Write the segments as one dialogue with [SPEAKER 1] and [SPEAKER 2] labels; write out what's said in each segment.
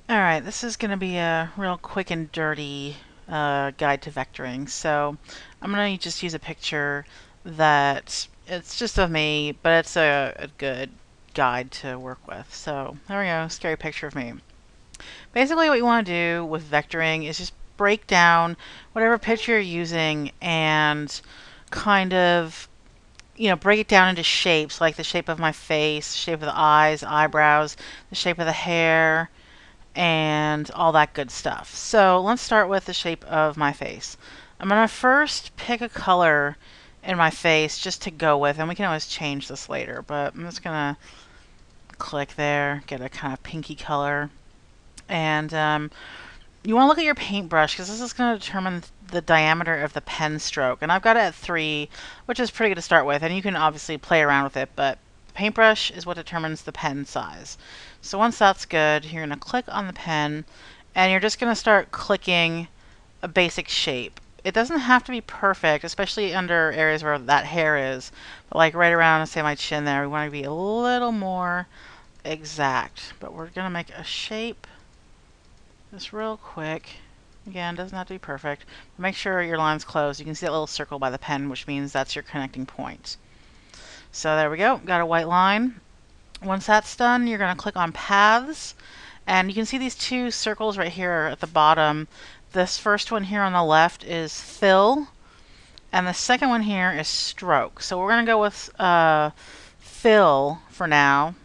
[SPEAKER 1] Alright, this is going to be a real quick and dirty guide to vectoring. So I'm going to just use a picture that it's just of me, but it's a good guide to work with. So there we go, scary picture of me. Basically what you want to do with vectoring is just break down whatever picture you're using and kind of break it down into shapes, like the shape of my face, shape of the eyes, eyebrows, the shape of the hair, and all that good stuff. So let's start with the shape of my face. I'm going to first pick a color in my face just to go with, and we can always change this later, but I'm just going to click there, get a kind of pinky color. And you want to look at your paintbrush because this is going to determine the diameter of the pen stroke. And I've got it at 3, which is pretty good to start with, and you can obviously play around with it, but the paintbrush is what determines the pen size. So once that's good, you're going to click on the pen, and you're just going to start clicking a basic shape. It doesn't have to be perfect, especially under areas where that hair is, but like right around, say, my chin there, we want to be a little more exact. But we're going to make a shape just real quick. Again, doesn't have to be perfect. Make sure your line's closed. You can see that little circle by the pen, which means that's your connecting point. So there we go. Got a white line. Once that's done, you're going to click on Paths. And you can see these two circles right here at the bottom. This first one here on the left is Fill. And the second one here is Stroke. So we're going to go with Fill for now.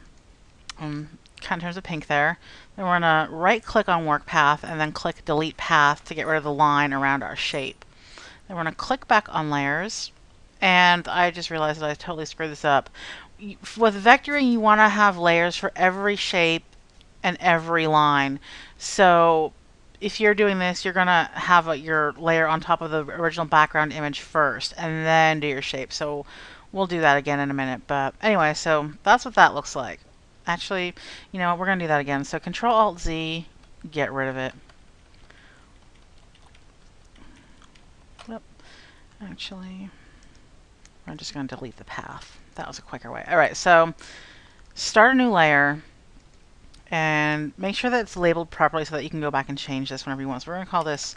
[SPEAKER 1] Kind of turns to pink there. Then we're going to right click on Work Path and then click Delete Path to get rid of the line around our shape. Then we're going to click back on Layers. And I just realized that I totally screwed this up. With vectoring, you want to have layers for every shape and every line. So if you're doing this, you're going to have your layer on top of the original background image first and then do your shape. So we'll do that again in a minute. But anyway, so that's what that looks like. Actually, you know what, we're going to do that again. So Control-Alt-Z, get rid of it. Yep. Actually, I'm just going to delete the path. That was a quicker way. All right, so start a new layer and make sure that it's labeled properly so that you can go back and change this whenever you want. So we're going to call this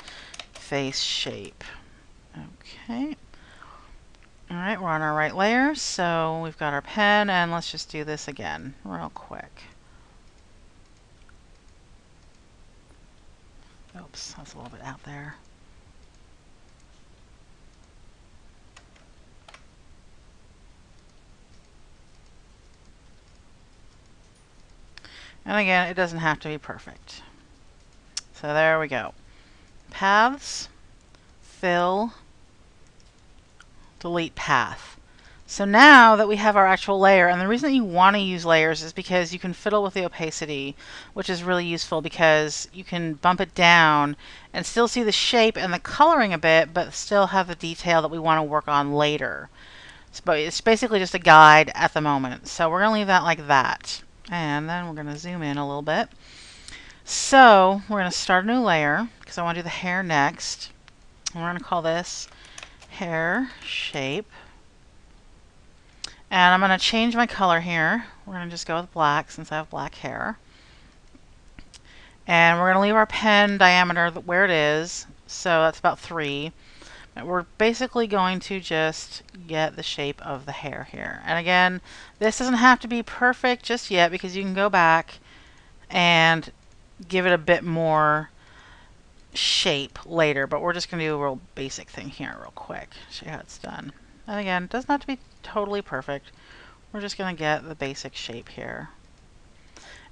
[SPEAKER 1] face shape. Okay. All right, we're on our right layer, so we've got our pen, and let's just do this again real quick. Oops, that's a little bit out there. And again, it doesn't have to be perfect. So there we go. Paths, Fill, Delete Path. So now that we have our actual layer, and the reason that you want to use layers is because you can fiddle with the opacity, which is really useful because you can bump it down and still see the shape and the coloring a bit, but still have the detail that we want to work on later. But it's basically just a guide at the moment. So we're going to leave that like that. And then we're going to zoom in a little bit. So we're going to start a new layer because I want to do the hair next. And we're going to call this Hair Shape. And I'm going to change my color here. We're going to just go with black since I have black hair. And we're going to leave our pen diameter where it is. So that's about 3. And we're basically going to just get the shape of the hair here. And again, this doesn't have to be perfect just yet because you can go back and give it a bit more shape later. But we're just going to do a real basic thing here real quick. Show you how it's done. And again, it doesn't have to be totally perfect. We're just going to get the basic shape here.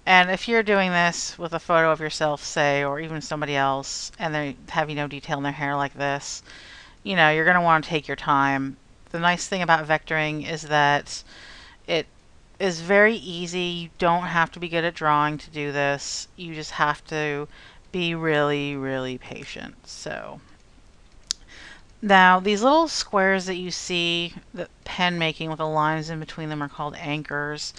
[SPEAKER 1] And if you're doing this with a photo of yourself, say, or even somebody else, and they have no detail in their hair like this, you know, you're going to want to take your time. The nice thing about vectoring is that it is very easy. You don't have to be good at drawing to do this. You just have to be really, really patient. So now these little squares that you see the pen making with the lines in between them are called anchors.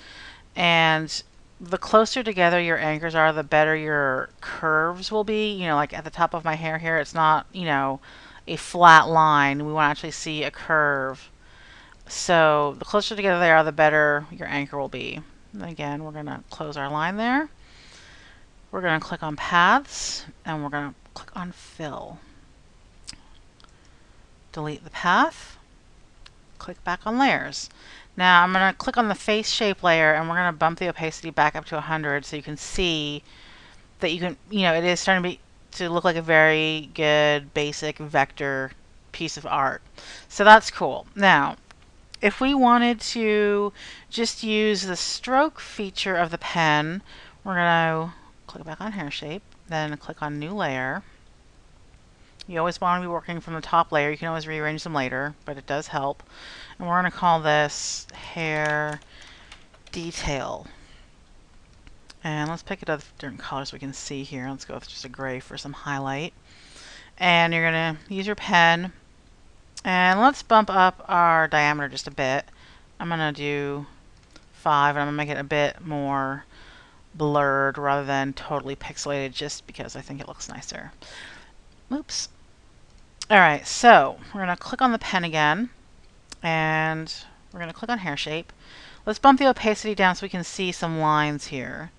[SPEAKER 1] And the closer together your anchors are, the better your curves will be. You know, like at the top of my hair here, it's not, you know, a flat line. We want to actually see a curve. So the closer together they are, the better your anchor will be. And again, we're going to close our line there. We're going to click on paths and we're going to click on fill. Delete the path. Click back on layers. Now I'm going to click on the face shape layer and we're going to bump the opacity back up to 100 so you can see that you can, it is starting to look like a very good basic vector piece of art. So that's cool. Now, if we wanted to just use the stroke feature of the pen, we're going to click back on hair shape, then click on new layer. You always want to be working from the top layer. You can always rearrange them later, but it does help. And we're going to call this hair detail. And let's pick it up different colors we can see here. Let's go with just a gray for some highlight. And you're going to use your pen. And let's bump up our diameter just a bit. I'm going to do 5, and I'm going to make it a bit more blurred rather than totally pixelated just because I think it looks nicer. Oops. Alright, so we're going to click on the pen again. And we're going to click on hair shape. Let's bump the opacity down so we can see some lines here.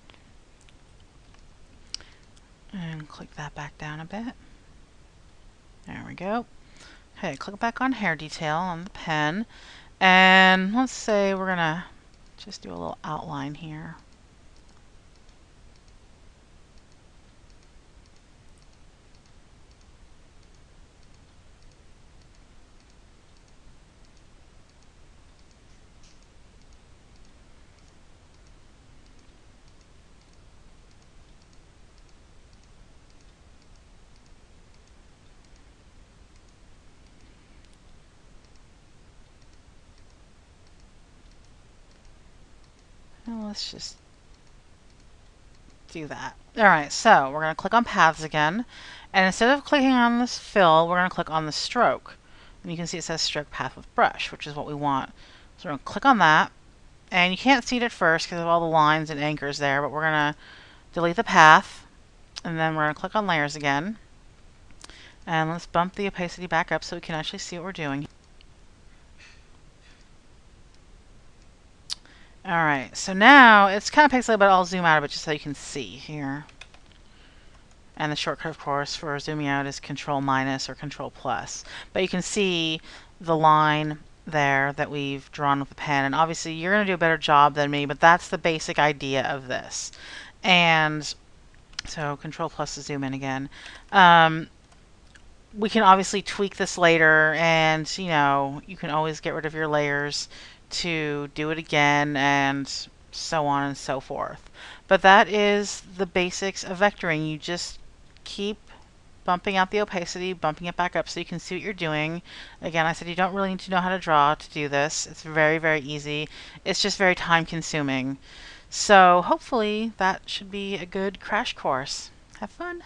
[SPEAKER 1] And click that back down a bit. There we go. Okay, click back on hair detail on the pen. And let's say we're going to just do a little outline here. And let's just do that. Alright, so we're going to click on paths again. And instead of clicking on this fill, we're going to click on the stroke. And you can see it says stroke path with brush, which is what we want. So we're going to click on that. And you can't see it at first because of all the lines and anchors there, but we're going to delete the path. And then we're going to click on layers again. And let's bump the opacity back up so we can actually see what we're doing. Alright, so now it's kind of pixelated, but I'll zoom out of it just so you can see here. And the shortcut, of course, for zooming out is Control minus or Control plus. But you can see the line there that we've drawn with the pen. And obviously you're going to do a better job than me, but that's the basic idea of this. And so Control plus to zoom in again. We can obviously tweak this later, and you can always get rid of your layers to do it again, and so on and so forth. But that is the basics of vectoring. You just keep bumping out the opacity, bumping it back up so you can see what you're doing. Again, I said you don't really need to know how to draw to do this. It's very, very easy. It's just very time consuming. So hopefully that should be a good crash course. Have fun.